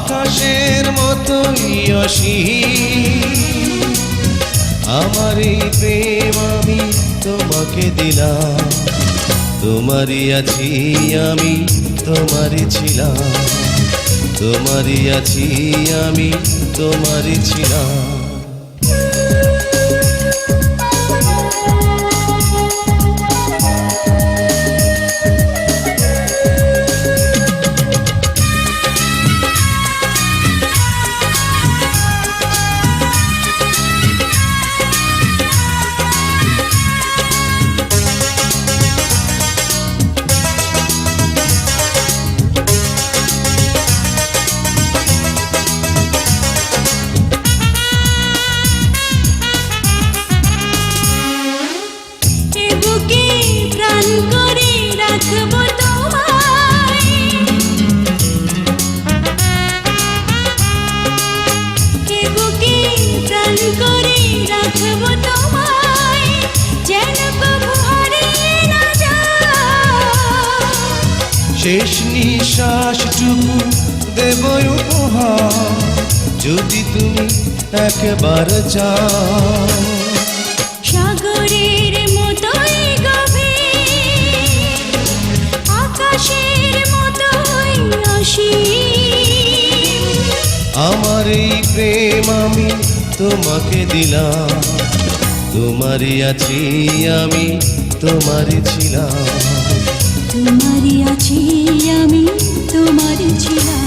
আকাশের মতোই অসীম আমার এই প্রেম আমি তোমাকে দিলাম তোমারই আছি আমি তোমারই ছিলাম তোমারই আছি আমি তোমারই ছিলাম শেষ নিঃশ্বাসটুকু দেব উপহার যদি তুমি একবার চাও সাগরের মতোই গভীর আকাশের মতোই অসীম আমার এই প্রেম আমি তোমাকে দিলাম তোমারই আছি আমি তোমারই ছিলাম তোমারই আছি আমি তোমারই ছিলাম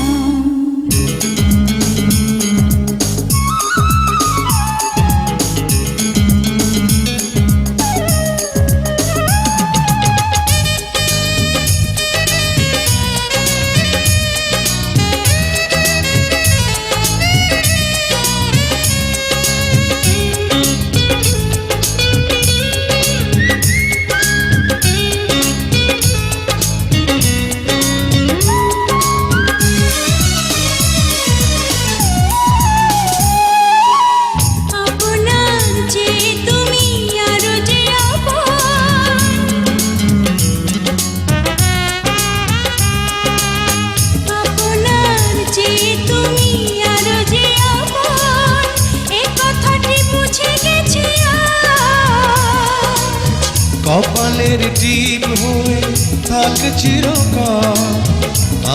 কপালের টিপ হয়ে থাক চিরকাল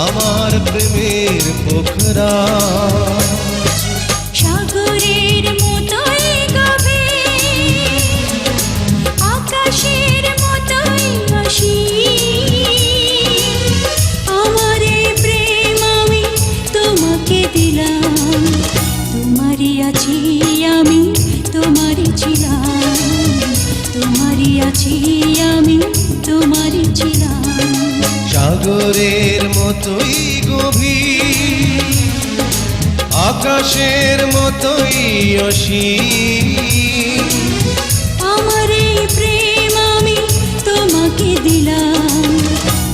আমার প্রেমের পোখরা সাগরের মতোই গভীর আকাশের মতোই অসীম আমার এই প্রেম আমি তোমাকে দিলাম তোমারই আছি আমি তোমারই ছিলাম তোমারই আছি আমি তোমারই ছিলাম সাগরের মতোই গভীর আকাশের মতোই অসীম আমার এই প্রেম আমি তোমাকে দিলাম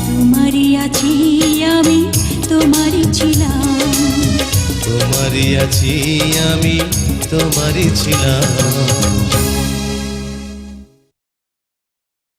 তোমারই আছি আমি তোমারই ছিলাম তোমারই আছি আমি তোমারই ছিলাম